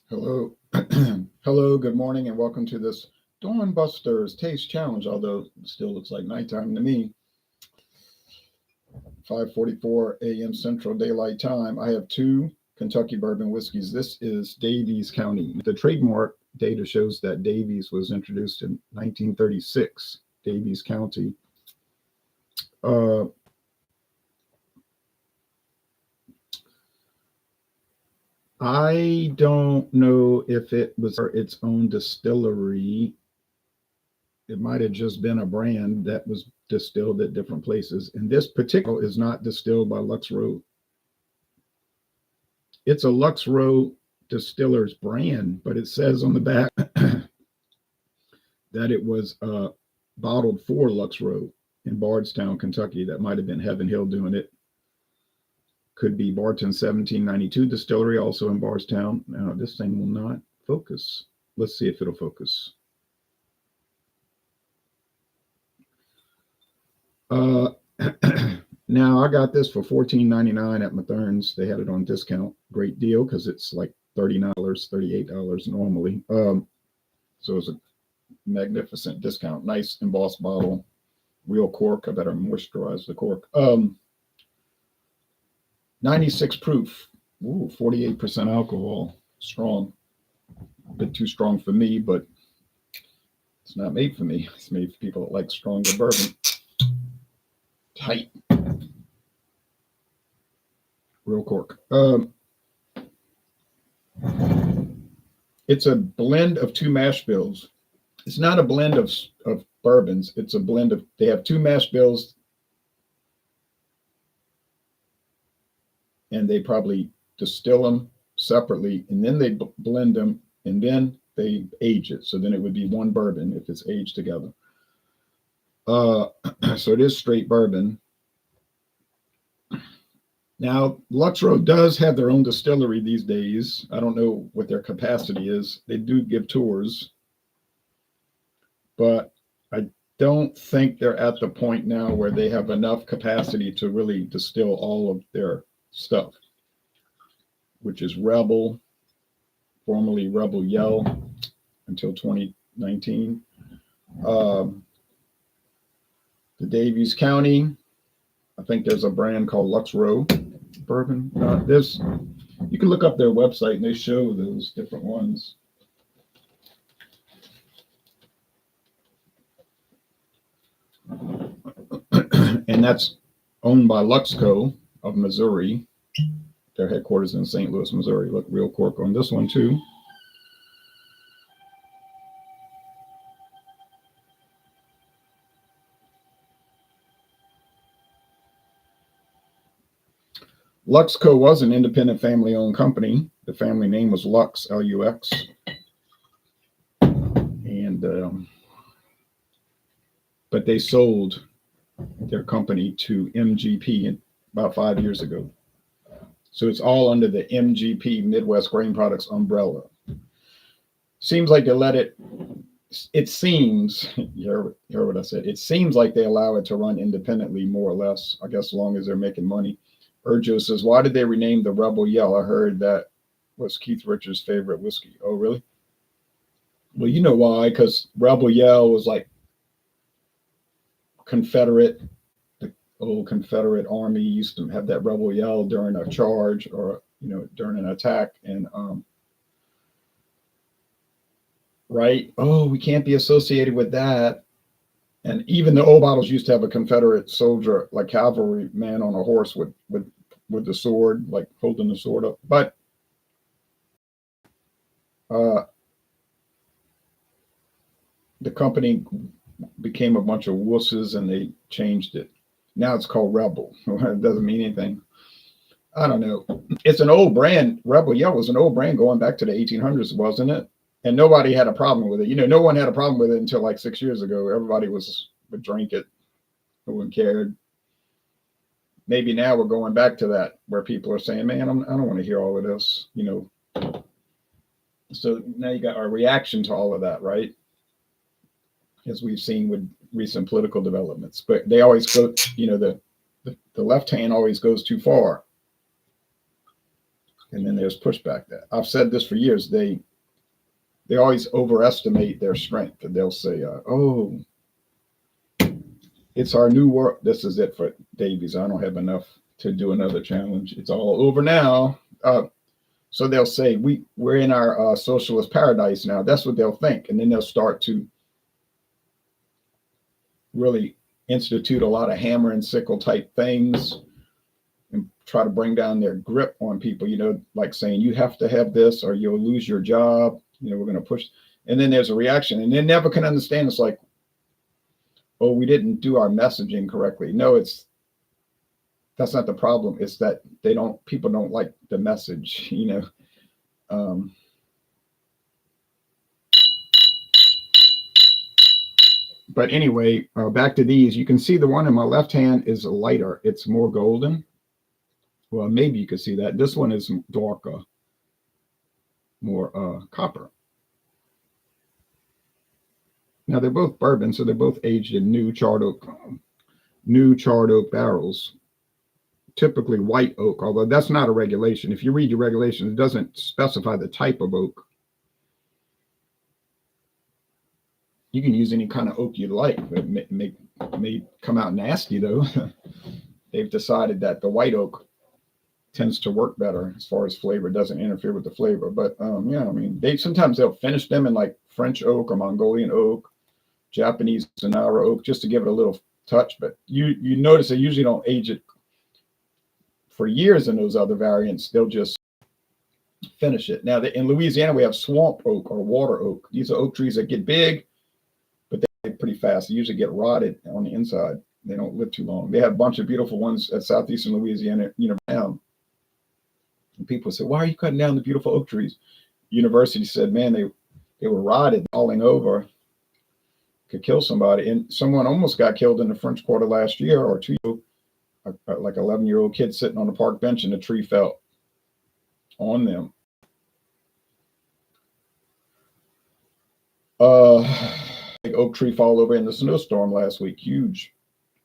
Hello. Hello, good morning, and welcome to this Dawn Busters Taste Challenge, although it still looks like nighttime to me. 5:44 a.m. Central Daylight Time. I have two Kentucky bourbon whiskeys. This is Daviess County. The trademark data shows that Daviess was introduced in 1936, Daviess County. Uh, I don't know if it was its own distillery. It might have just been a brand that was distilled at different places. And this particular is not distilled by Lux Row. It's a Lux Row Distillers brand, but it says on the back that it was bottled for Lux Row in Bardstown, Kentucky. That might have been Heaven Hill doing it. Could be Barton 1792 Distillery, also in Bardstown. Now, this thing will not focus. Let's see if it'll focus. Now I got this for $14.99 at Mathern's. They had it on discount. Great deal because it's like $39, $38 normally. So it's a magnificent discount. Nice embossed bottle, real cork. I better moisturize the cork. 96 proof. Ooh, 48% alcohol. Strong. A bit too strong for me, but it's not made for me. It's made for people that like stronger bourbon. Tight. Real cork. It's a blend of two mash bills. It's not a blend of bourbons. It's a blend of, they have two mash bills and they probably distill them separately and then they blend them and then they age it. So then it would be one bourbon if it's aged together. So it is straight bourbon. Now, Lux Row does have their own distillery these days. I don't know what their capacity is. They do give tours, but I don't think they're at the point now where they have enough capacity to really distill all of their stuff, which is Rebel, formerly Rebel Yell, until 2019. The Daviess County, I think there's a brand called Lux Row bourbon. You can look up their website and they show those different ones. And that's owned by Luxco of Missouri. Their headquarters in St. Louis, Missouri. Look, real cork on this one too. Luxco was an independent family-owned company. The family name was Lux, L-U-X. And but they sold their company to MGP about 5 years ago. So it's all under the MGP Midwest Grain Products umbrella. Seems like they let it seems, you heard what I said, it seems like they allow it to run independently more or less, I guess as long as they're making money. Urjo says, why did they rename the Rebel Yell? I heard that was Keith Richards' favorite whiskey. Oh, really? Well, you know why, because Rebel Yell was like Confederate, the old Confederate Army used to have that Rebel Yell during a charge or, during an attack. And, right? Oh, we can't be associated with that. And even the old bottles used to have a Confederate soldier, like cavalry man on a horse with the sword, like holding the sword up. But the company became a bunch of wusses and they changed it. Now it's called Rebel. It doesn't mean anything. I don't know. It's an old brand. Rebel Yell was an old brand going back to the 1800s, wasn't it? And nobody had a problem with it. No one had a problem with it until like 6 years ago. Everybody would drink it. No one cared. Maybe now we're going back to that where people are saying, man, I don't want to hear all of this, So now you got our reaction to all of that, right? As we've seen with recent political developments. But they always go, the left hand always goes too far. And then there's pushback. That I've said this for years. They always overestimate their strength, and they'll say, "Oh, it's our new world. This is it for Davies. I don't have enough to do another challenge. It's all over now." So they'll say, we're in our socialist paradise now. That's what they'll think. And then they'll start to really institute a lot of hammer and sickle type things and try to bring down their grip on people, like saying, you have to have this or you'll lose your job. We're going to push. And then there's a reaction and they never can understand. It's like, oh, we didn't do our messaging correctly. No, that's not the problem. It's that people don't like the message, But anyway, back to these. You can see the one in my left hand is lighter. It's more golden. Well, maybe you could see that. This one is darker, more copper. Now they're both bourbon, so they're both aged in new charred oak barrels. Typically white oak, although that's not a regulation. If you read your regulations, it doesn't specify the type of oak. You can use any kind of oak you like, but it may come out nasty though. They've decided that the white oak tends to work better as far as flavor. It doesn't interfere with the flavor. But sometimes they'll finish them in like French oak or Mongolian oak, Japanese Sonara oak, just to give it a little touch. But you notice they usually don't age it for years in those other variants. They'll just finish it. Now in Louisiana, we have swamp oak or water oak. These are oak trees that get big, but they get pretty fast. They usually get rotted on the inside. They don't live too long. They have a bunch of beautiful ones at southeastern Louisiana, now. And people say, why are you cutting down the beautiful oak trees? University said, man, they were rotted, falling over, could kill somebody. And someone almost got killed in the French Quarter last year or 2 years. Like 11-year-old kid sitting on a park bench and a tree fell on them. Big oak tree fall over in the snowstorm last week, huge,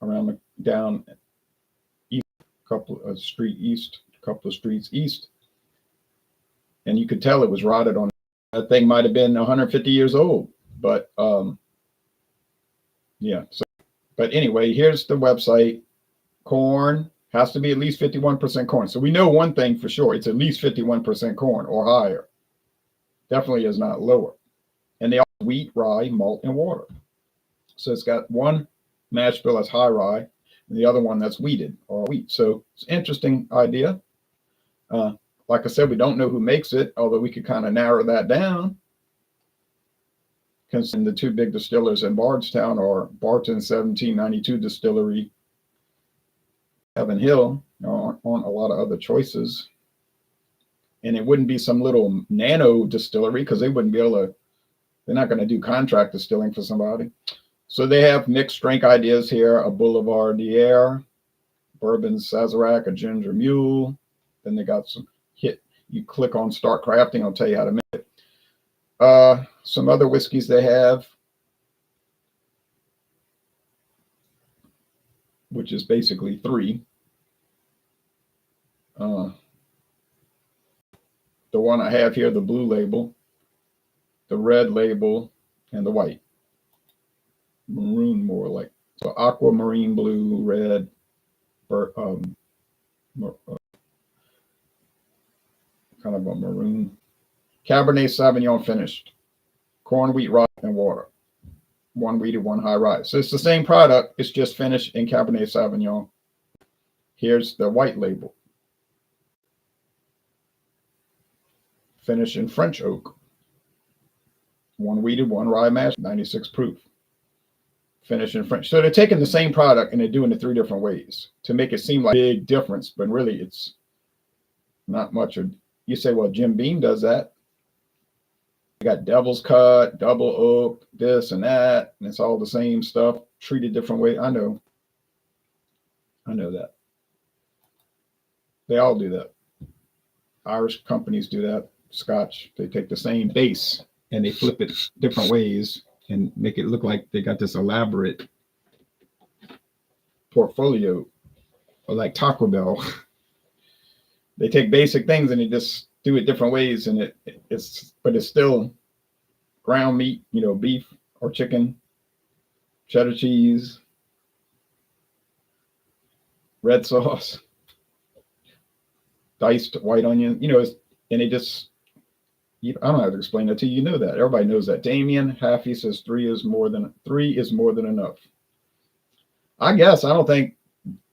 down east, couple of streets east, and you could tell it was rotted on. That thing might have been 150 years old, but yeah. So, but anyway, here's the website. Corn has to be at least 51% corn. So we know one thing for sure. It's at least 51% corn or higher. Definitely is not lower. And they are wheat, rye, malt, and water. So it's got one mash bill that's high rye and the other one that's wheated or wheat. So it's an interesting idea. Like I said, we don't know who makes it, although we could kind of narrow that down. Considering the two big distillers in Bardstown are Barton 1792 Distillery, Heaven Hill. There aren't a lot of other choices. And it wouldn't be some little nano distillery because they wouldn't be able to, they're not going to do contract distilling for somebody. So they have mixed strength ideas here, a Boulevardier, bourbon Sazerac, a ginger mule. Then they got you click on start crafting, I'll tell you how to make it. Some other whiskeys they have, which is basically three. The one I have here, the blue label, the red label, and the white. Maroon more like, so aquamarine blue, red, kind of a maroon. Cabernet Sauvignon finished. Corn, wheat, rye, and water. One wheated, one high rye. So it's the same product. It's just finished in Cabernet Sauvignon. Here's the white label. Finished in French oak. One wheated, one rye mash, 96 proof. Finished in French. So they're taking the same product and they're doing it three different ways to make it seem like a big difference, but really it's not much. You say, well, Jim Beam does that. You got Devil's Cut, double oak, this and that, and it's all the same stuff, treated different way. I know that. They all do that. Irish companies do that. Scotch, they take the same base and they flip it different ways and make it look like they got this elaborate portfolio, or like Taco Bell. They take basic things and they just do it different ways, and but it's still ground meat, beef or chicken, cheddar cheese, red sauce, diced white onion, and they just, I don't have to explain that to you. You know that. Everybody knows that. Damien Haffey says three is more than enough. I guess. I don't think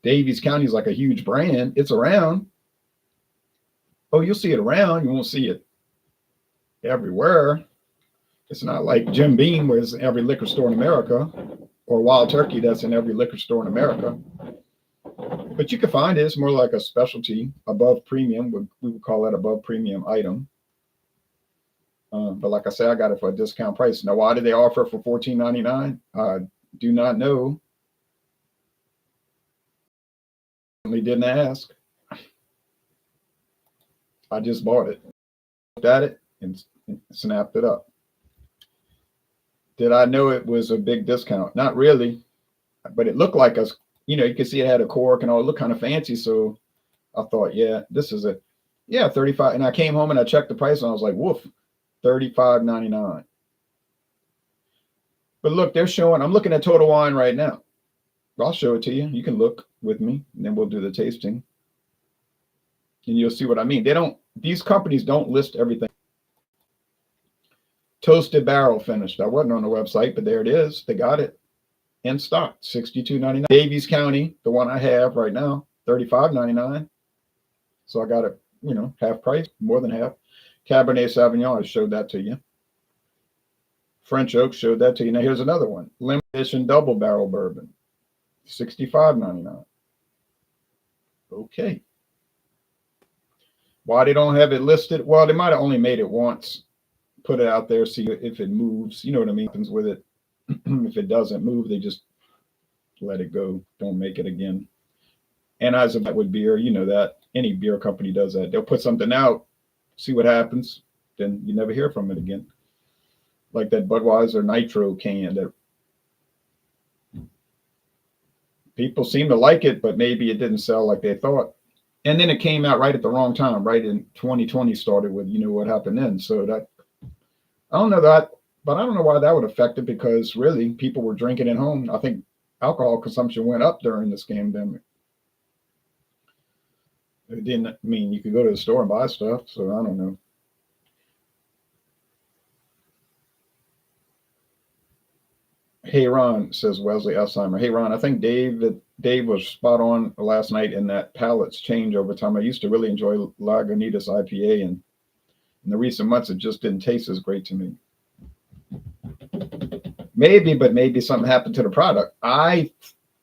Daviess County is like a huge brand. It's around. Oh, you'll see it around. You won't see it everywhere. It's not like Jim Beam, where it's in every liquor store in America, or Wild Turkey, that's in every liquor store in America. But you can find it. It's more like a specialty, above premium. We would call that above premium item. But like I said, I got it for a discount price. Now, why did they offer it for $14.99? I do not know. Certainly didn't ask. I just bought it, looked at it, and snapped it up. Did I know it was a big discount? Not really, but it looked like us. You could see it had a cork and all. It looked kind of fancy, so I thought, yeah, this is it. Yeah, 35. And I came home and I checked the price, and I was like, woof, $35.99. But look, they're showing. I'm looking at Total Wine right now. I'll show it to you. You can look with me, and then we'll do the tasting, and you'll see what I mean. These companies don't list everything. Toasted barrel finished. I wasn't on the website, but there it is. They got it in stock, $62.99. Daviess County, the one I have right now, $35.99. So I got it, half price, more than half. Cabernet Sauvignon, I showed that to you. French Oak, showed that to you. Now here's another one. Limited edition double barrel bourbon, $65.99. Okay. Why they don't have it listed? Well, they might have only made it once. Put it out there, see if it moves. You know what I mean? Happens with it. If it doesn't move, they just let it go. Don't make it again. And as of that with beer, that any beer company does that. They'll put something out, see what happens, then you never hear from it again. Like that Budweiser Nitro can that people seem to like it, but maybe it didn't sell like they thought. And then it came out right at the wrong time, right in 2020 started with, what happened then. So that, I don't know that, but I don't know why that would affect it, because really people were drinking at home. I think alcohol consumption went up during this pandemic. It didn't mean you could go to the store and buy stuff. So I don't know. Hey, Ron, says Wesley Alzheimer. Hey, Ron, I think Dave was spot on last night in that palates change over time. I used to really enjoy Lagunitas IPA, and in the recent months, it just didn't taste as great to me. Maybe something happened to the product. I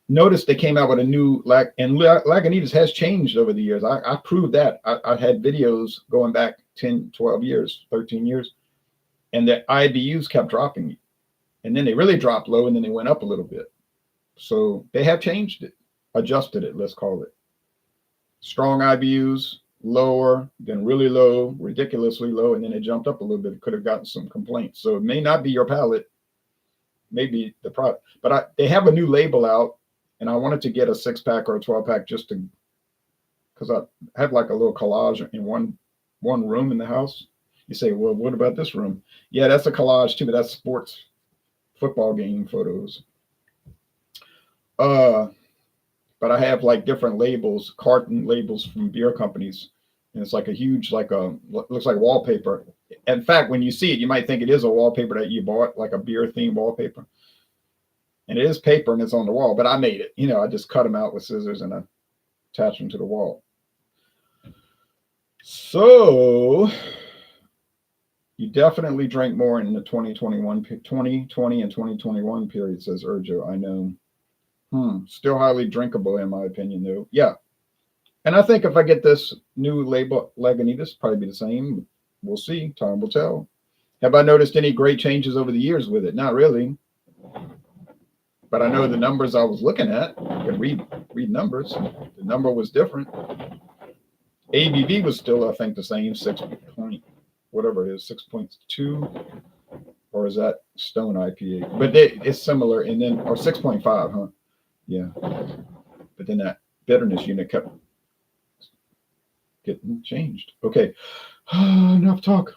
noticed they came out with a new, and Lagunitas has changed over the years. I proved that. I had videos going back 10, 12 years, 13 years, and the IBUs kept dropping. And then they really dropped low, and then they went up a little bit. So they have changed it, adjusted it, let's call it. Strong IBUs, lower, then really low, ridiculously low, and then it jumped up a little bit. It could have gotten some complaints. So it may not be your palate, maybe the product. But they have a new label out, and I wanted to get a 6-pack or a 12-pack just to, because I have like a little collage in one room in the house. You say, well, what about this room? Yeah, that's a collage too, but that's sports football game photos. But I have like different labels, carton labels from beer companies, and it's like a huge, looks like wallpaper. In fact, when you see it, you might think it is a wallpaper that you bought, like a beer themed wallpaper. And it is paper, and it's on the wall, but I made it. I just cut them out with scissors and I attach them to the wall. So you definitely drink more in the 2020 and 2021 period, says Urjo. I know. Still highly drinkable, in my opinion, though. Yeah. And I think if I get this new label, Lagunitas, probably be the same. We'll see. Time will tell. Have I noticed any great changes over the years with it? Not really. But I know the numbers I was looking at. I can read numbers. The number was different. ABV was still, I think, the same, 6 point, whatever it is, 6.2. Or is that Stone IPA? But it's similar. And then, or 6.5, huh? Yeah. But then that bitterness unit kept getting changed. Okay, enough talk.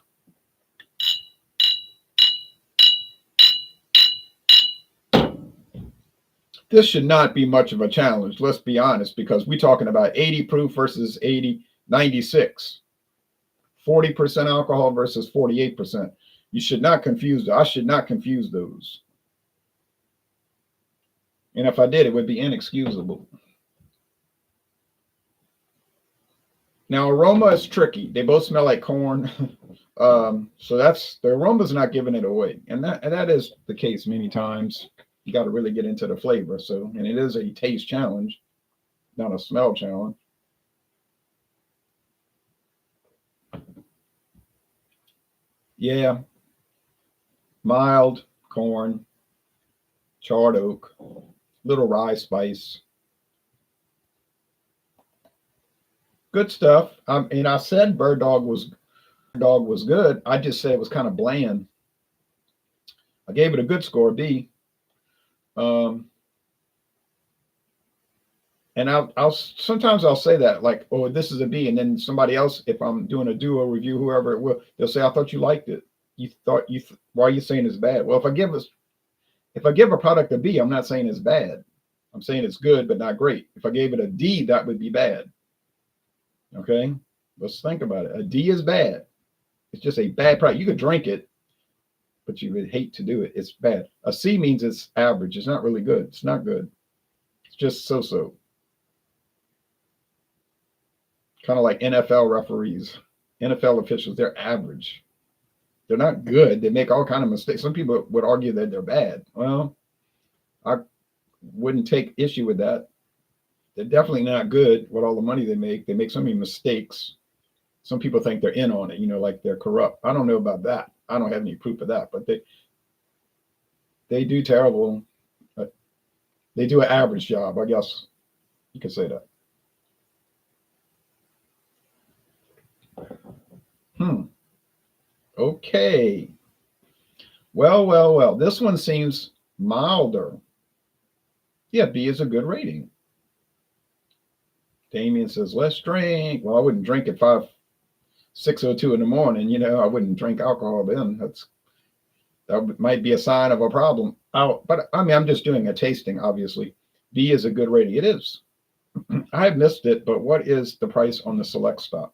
This should not be much of a challenge, let's be honest, because we're talking about 80 proof versus 96, 40% alcohol versus 48%. You should not confuse, I should not confuse those. And if I did, it would be inexcusable. Now, aroma is tricky. They both smell like corn. So that's, the aroma's not giving it away. And that is the case many times. You got to really get into the flavor. So, and it is a taste challenge, not a smell challenge. Yeah, mild corn, charred oak, little rye spice. Good stuff. And I said Bird Dog was good. I just said it was kind of bland. I gave it a good score, B. And I'll sometimes I'll say that, like, oh, this is a B, and then somebody else, if I'm doing a duo review, whoever it will, they'll say, I thought you liked it. Why are you saying it's bad? Well, if I give a product a B, I'm not saying it's bad. I'm saying it's good but not great. If I gave it a D, that would be bad. Okay, let's think about it. A D is bad. It's just a bad product. You could drink it, but you would hate to do it. It's bad. A C means it's average. It's not really good. It's not good. It's just so-so. Kind of like NFL referees, NFL officials, they're average. They're not good. They make all kind of mistakes. Some people would argue that they're bad. Well, I wouldn't take issue with that. They're definitely not good with all the money they make. They make so many mistakes. Some people think they're in on it, like they're corrupt. I don't know about that. I don't have any proof of that, but they do terrible. They do an average job, I guess you could say that. Okay. Well. This one seems milder. Yeah, B is a good rating. Damien says, let's drink. Well, I wouldn't drink at 6:02 in the morning. I wouldn't drink alcohol then. That might be a sign of a problem. But I mean, I'm just doing a tasting, obviously. B is a good rating. It is. I have missed it, but what is the price on the select stock?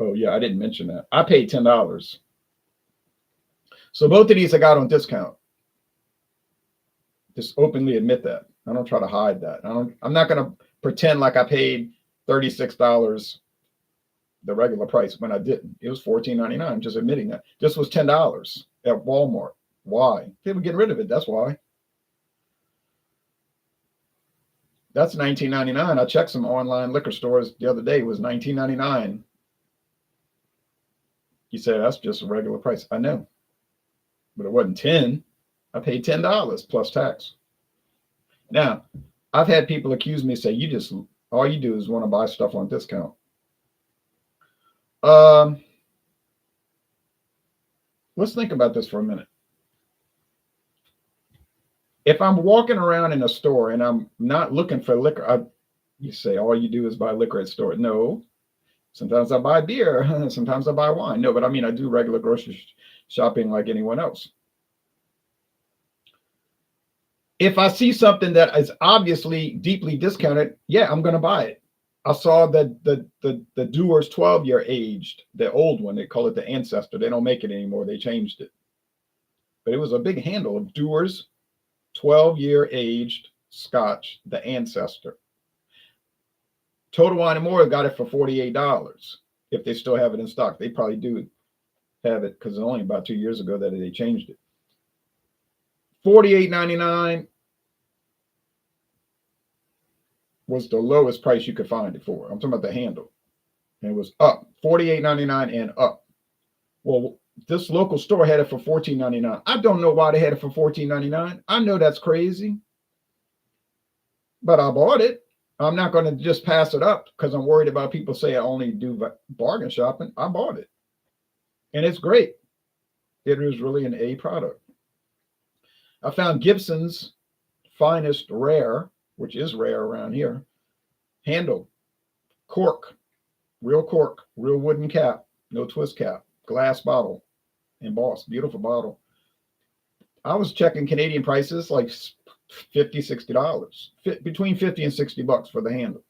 Oh, yeah, I didn't mention that. I paid $10. So both of these I got on discount. Just openly admit that. I don't try to hide that. I'm not going to pretend like I paid $36 the regular price when I didn't. It was $14.99. I'm just admitting that. This was $10 at Walmart. Why? They were getting rid of it. That's why. That's $19.99. I checked some online liquor stores the other day. It was $19.99. You say that's just a regular price. I know. But it wasn't 10. I paid $10 plus tax. Now, I've had people accuse me, say, all you do is want to buy stuff on discount. Let's think about this for a minute. If I'm walking around in a store and I'm not looking for liquor, you say all you do is buy liquor at store. No. Sometimes I buy beer. Sometimes I buy wine. No, but I mean, I do regular grocery shopping like anyone else. If I see something that is obviously deeply discounted, yeah, I'm going to buy it. I saw that the Dewar's 12-year aged, the old one, they call it the Ancestor. They don't make it anymore. They changed it. But it was a big handle of Dewar's 12-year aged Scotch, the Ancestor. Total Wine & More got it for $48 if they still have it in stock. They probably do have it because it's only about 2 years ago that they changed it. $48.99 was the lowest price you could find it for. I'm talking about the handle. And it was up, $48.99 and up. Well, this local store had it for $14.99. I don't know why they had it for $14.99. I know that's crazy. But I bought it. I'm not going to just pass it up because I'm worried about people say I only do bargain shopping. I bought it. And it's great. It is really an A product. I found Gibson's Finest Rare, which is rare around here, handle, cork, real cork, real wooden cap, no twist cap, glass bottle, embossed, beautiful bottle. I was checking Canadian prices like $50, $60, between 50 and $60 for the handle.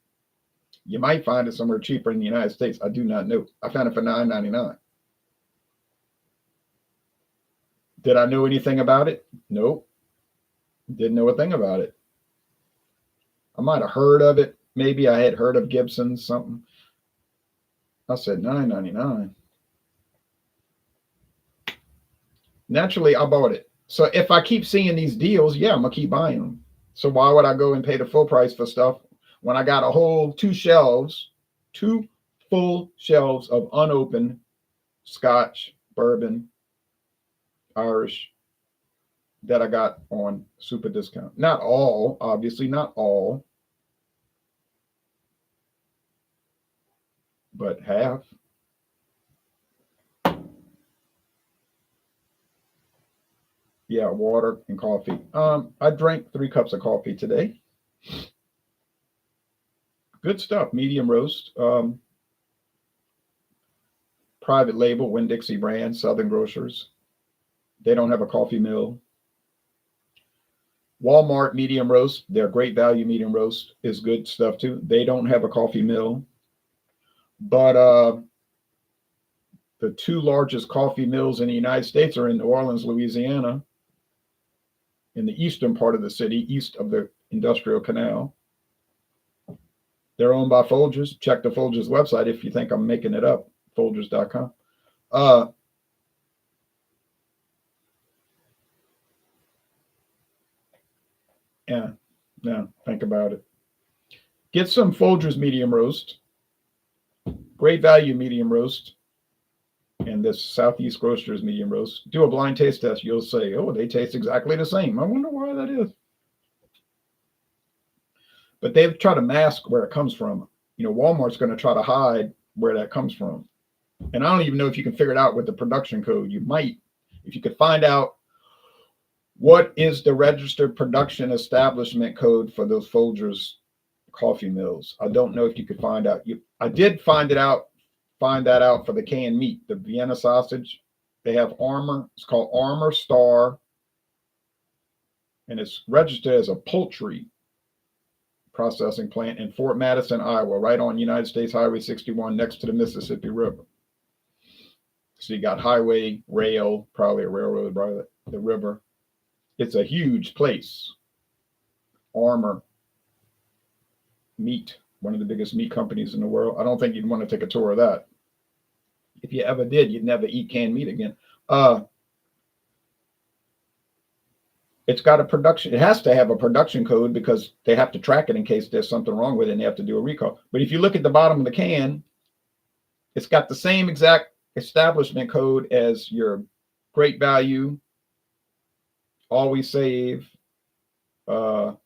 You might find it somewhere cheaper in the United States. I do not know. I found it for $9.99. Did I know anything about it? Nope. Didn't know a thing about it. I might have heard of it. Maybe I had heard of Gibson's something. I said $9.99. Naturally, I bought it. So if I keep seeing these deals, yeah, I'm gonna keep buying them. So why would I go and pay the full price for stuff when I got a whole two full shelves of unopened Scotch, bourbon, Irish that I got on super discount? Not all, obviously, not all, but half. Yeah, water and coffee. I drank 3 cups of coffee today. Good stuff. Medium roast. Private label, Winn-Dixie brand, Southern Grocers. They don't have a coffee mill. Walmart medium roast, their great value medium roast is good stuff too. They don't have a coffee mill. But the 2 largest coffee mills in the United States are in New Orleans, Louisiana, in the eastern part of the city, east of the Industrial Canal. They're owned by Folgers. Check the Folgers website if you think I'm making it up, Folgers.com. Yeah, think about it. Get some Folgers medium roast, great value medium roast, and this Southeast Grocers medium roast. Do a blind taste test. You'll say, oh, they taste exactly the same. I wonder why that is. But they've tried to mask where it comes from. Walmart's going to try to hide where that comes from. And I don't even know if you can figure it out with the production code. You might, if you could find out what is the registered production establishment code for those Folgers coffee mills. I don't know if you could find out. I did find that out for the canned meat, the Vienna sausage. They have Armor. It's called Armor Star, and it's registered as a poultry processing plant in Fort Madison, Iowa, right on United States Highway 61 next to the Mississippi River. So you got highway, rail, probably a railroad by the river. It's a huge place. Armor Meat, one of the biggest meat companies in the world. I don't think you'd want to take a tour of that. If you ever did, you'd never eat canned meat again. It's got a production. It has to have a production code because they have to track it in case there's something wrong with it and they have to do a recall. But if you look at the bottom of the can, it's got the same exact establishment code as your Great Value, Always Save, whoever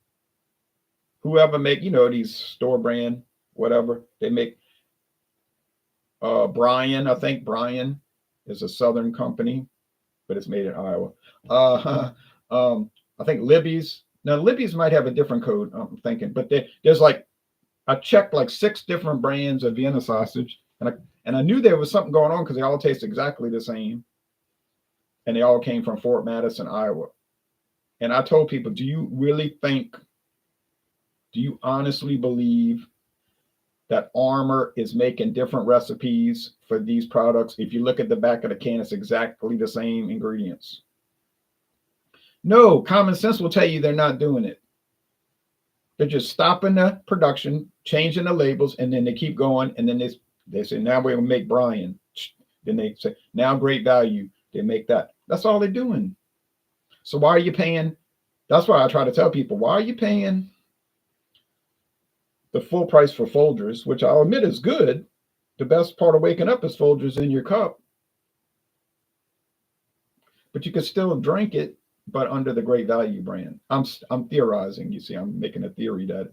make, these store brand, whatever they make. Brian, I think Brian is a Southern company, but it's made in Iowa. I think Libby's. Now Libby's might have a different code, I'm thinking, but there's like, I checked like 6 different brands of Vienna sausage, and I knew there was something going on because they all taste exactly the same, and they all came from Fort Madison, Iowa. And I told people, do you honestly believe that Armor is making different recipes for these products? If you look at the back of the can, it's exactly the same ingredients. No, common sense will tell you they're not doing it. They're just stopping the production, changing the labels, and then they keep going. And then they say, now we're going to make Brian. Then they say, now Great Value. They make that. That's all they're doing. So why are you paying? That's why I try to tell people, why are you paying the full price for Folgers, which I'll admit is good? The best part of waking up is Folgers in your cup. But you can still drink it, but under the Great Value brand. I'm theorizing. You see, I'm making a theory that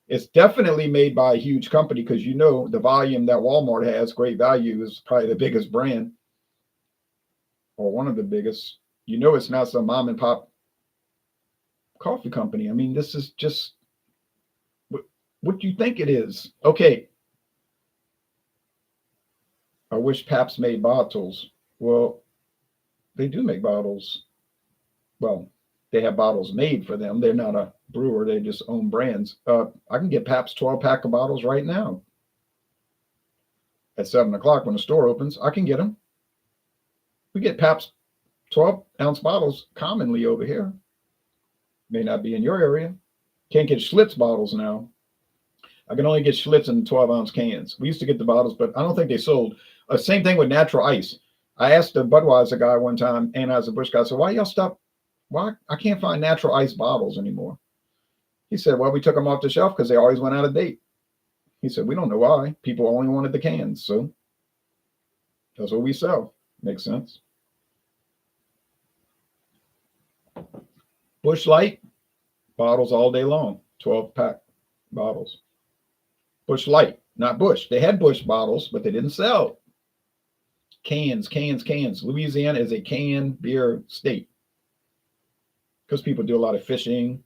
it's definitely made by a huge company, because the volume that Walmart has, Great Value is probably the biggest brand, or one of the biggest. It's not some mom and pop coffee company. I mean, this is just what do you think it is? Okay, I wish Pabst made bottles. Well, they do make bottles. Well, they have bottles made for them. They're not a brewer. They just own brands. I can get Pabst 12-pack of bottles right now at 7 o'clock when the store opens. I can get them. We get Pabst 12-ounce bottles commonly over here. May not be in your area. Can't get Schlitz bottles now. I can only get Schlitz in 12-ounce cans. We used to get the bottles, but I don't think they sold. Same thing with natural ice. I asked the Budweiser guy one time, Anheuser-Busch guy, I said, why y'all stop? Why? I can't find natural ice bottles anymore. He said, well, we took them off the shelf because they always went out of date. He said, we don't know why. People only wanted the cans. So that's what we sell. Makes sense. Busch Light, bottles all day long, 12-pack bottles. Busch Light, not Busch. They had Busch bottles, but they didn't sell. Cans. Louisiana is a can beer state because people do a lot of fishing.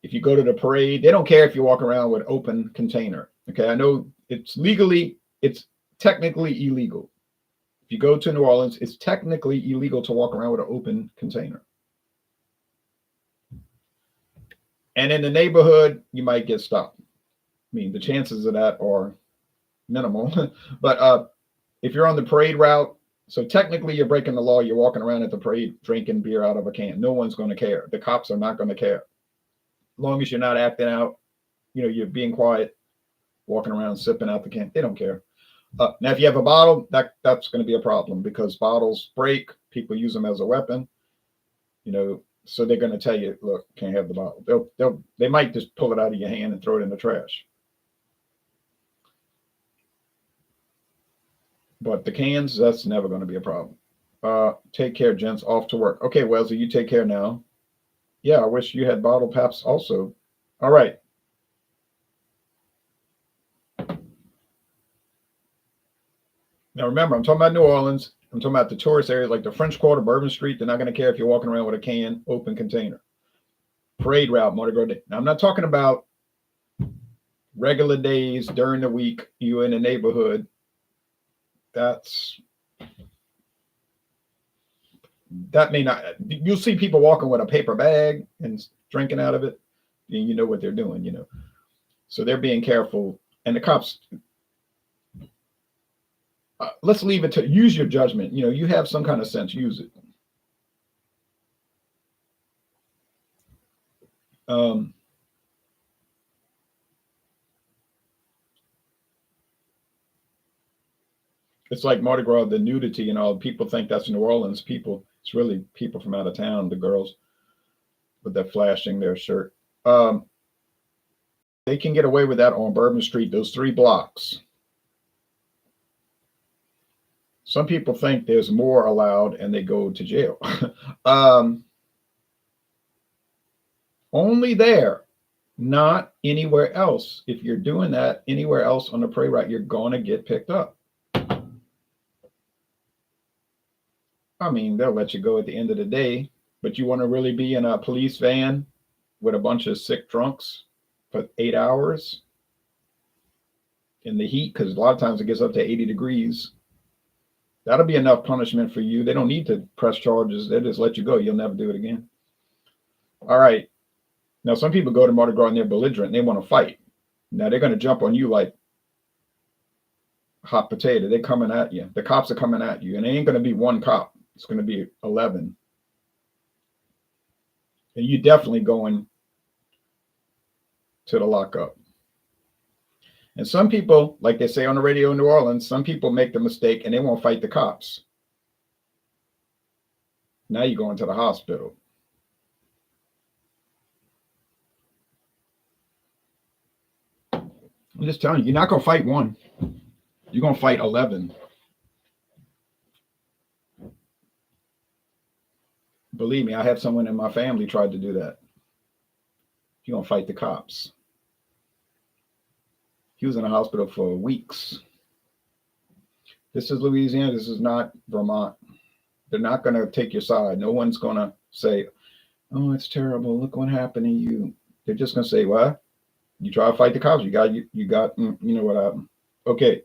If you go to the parade, they don't care if you walk around with open container. Okay, I know it's technically illegal. If you go to New Orleans, it's technically illegal to walk around with an open container. And in the neighborhood, you might get stopped. I mean, the chances of that are minimal. But if you're on the parade route, so technically you're breaking the law. You're walking around at the parade drinking beer out of a can. No one's going to care. The cops are not going to care. As long as you're not acting out, you're being quiet, walking around sipping out the can. They don't care. Now, if you have a bottle, that's going to be a problem because bottles break. People use them as a weapon. So they're going to tell you, look, can't have the bottle. They might just pull it out of your hand and throw it in the trash. But the cans, that's never going to be a problem. Take care, gents. Off to work. Okay, Wellesley, you take care now. Yeah, I wish you had bottle Pabst also. All right. Now remember, I'm talking about New Orleans. I'm talking about the tourist areas like the French Quarter, Bourbon Street. They're not going to care if you're walking around with a can, open container. Parade route, Mardi Gras Day. Now, I'm not talking about regular days during the week. You're in the neighborhood. That may not. You'll see people walking with a paper bag and drinking out of it. And you know what they're doing, So they're being careful. And the cops, let's leave it to use your judgment. You have some kind of sense, use it. It's like Mardi Gras, the nudity and all. People think that's New Orleans people. It's really people from out of town, the girls with that flashing their shirt. They can get away with that on Bourbon Street, those 3 blocks. Some people think there's more allowed and they go to jail. Only there, not anywhere else. If you're doing that anywhere else on the parade route, you're going to get picked up. I mean, they'll let you go at the end of the day, but you want to really be in a police van with a bunch of sick drunks for 8 hours in the heat, because a lot of times it gets up to 80 degrees. That'll be enough punishment for you. They don't need to press charges. They just let you go. You'll never do it again. All right. Now, some people go to Mardi Gras and they're belligerent. And they want to fight. Now, they're going to jump on you like hot potato. They're coming at you. The cops are coming at you. And they ain't going to be one cop. It's going to be 11. And you're definitely going to the lockup. And some people, like they say on the radio in New Orleans, some people make the mistake and they won't fight the cops. Now you're going to the hospital. I'm just telling you, you're not going to fight one. You're going to fight 11. Believe me, I have someone in my family tried to do that. You're going to fight the cops. He was in the hospital for weeks. This is Louisiana. This is not Vermont. They're not going to take your side. No one's going to say, oh, it's terrible. Look what happened to you. They're just going to say, well, you try to fight the cops. You got, you know what happened. Okay.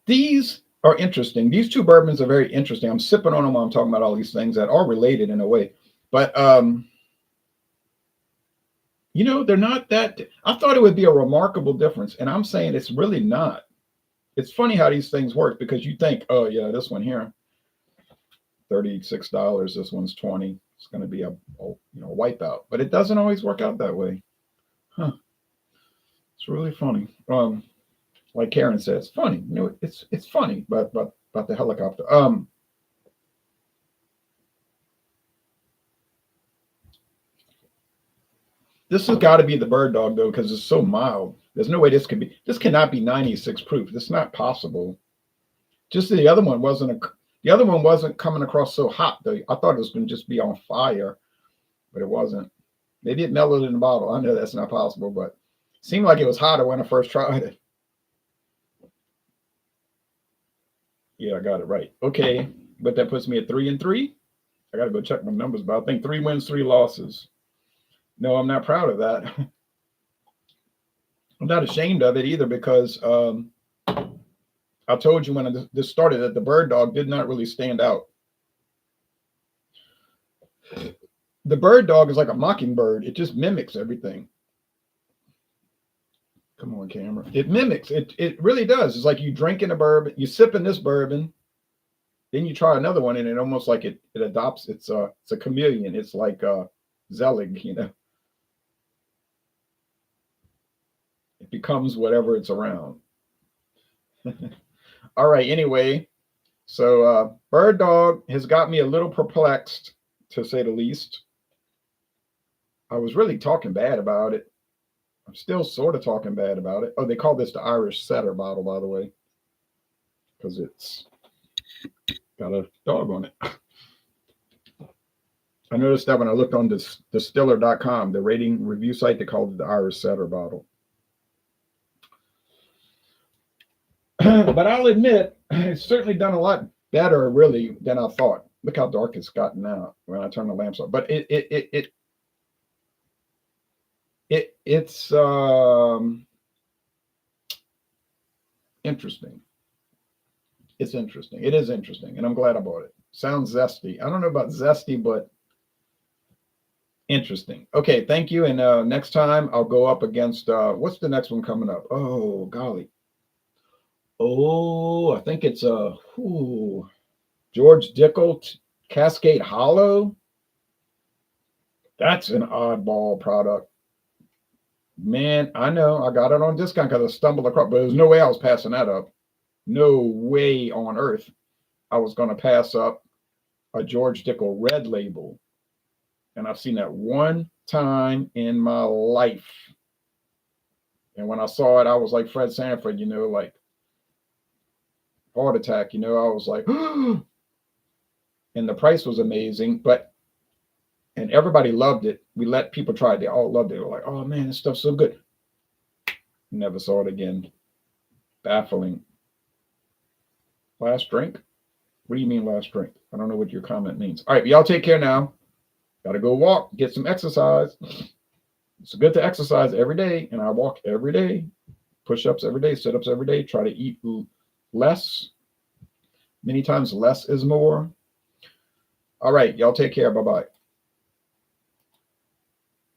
These are interesting. These two bourbons are very interesting. I'm sipping on them while I'm talking about all these things that are related in a way. But they're not that. I thought it would be a remarkable difference, and I'm saying it's really not. It's funny how these things work because you think, oh yeah, this one here, $36. This one's 20. It's going to be a wipeout, but it doesn't always work out that way. Huh? It's really funny. Like Karen says, funny. It's funny, but about the helicopter. This has got to be the Bird Dog though, because it's so mild. There's no way this could be. This cannot be 96 proof. It's not possible. Just the other one wasn't coming across so hot though. I thought it was going to just be on fire, but it wasn't. Maybe it mellowed in the bottle. I know that's not possible, but it seemed like it was hotter when I first tried it. Yeah, I got it right. Okay, but that puts me at 3-3. I got to go check my numbers, but I think 3 wins, 3 losses. No, I'm not proud of that. I'm not ashamed of it either because I told you when this started that the Bird Dog did not really stand out. The Bird Dog is like a mockingbird. It just mimics everything. Come on, camera. It mimics. It really does. It's like you drinking a bourbon, you sipping this bourbon, then you try another one, and it almost like it adopts. It's a chameleon. It's like Zelig, It becomes whatever it's around. All right. Anyway, so Bird Dog has got me a little perplexed, to say the least. I was really talking bad about it. I'm still sort of talking bad about it. Oh, they call this the Irish Setter bottle, by the way, because it's got a dog on it. I noticed that when I looked on distiller.com, the rating review site, they called it the Irish Setter bottle. But I'll admit, it's certainly done a lot better, really, than I thought. Look how dark it's gotten now when I turn the lamps on. But it's interesting. It's interesting. It is interesting, and I'm glad I bought it. Sounds zesty. I don't know about zesty, but interesting. Okay, thank you. And next time I'll go up against what's the next one coming up? Oh, golly. Oh, I think it's George Dickel Cascade Hollow. That's an oddball product. Man, I know. I got it on discount because I stumbled across, but there's no way I was passing that up. No way on earth I was going to pass up a George Dickel Red Label. And I've seen that one time in my life. And when I saw it, I was like Fred Sanford, like heart attack, I was like, and the price was amazing, and everybody loved it. We let people try it. They all loved it. They were like, oh man, this stuff's so good. Never saw it again. Baffling. Last drink? What do you mean last drink? I don't know what your comment means. All right, y'all take care now. Got to go walk, get some exercise. It's good to exercise every day, and I walk every day. Push-ups every day, sit-ups every day. Try to eat less. Many times less is more. All right, y'all take care. Bye-bye.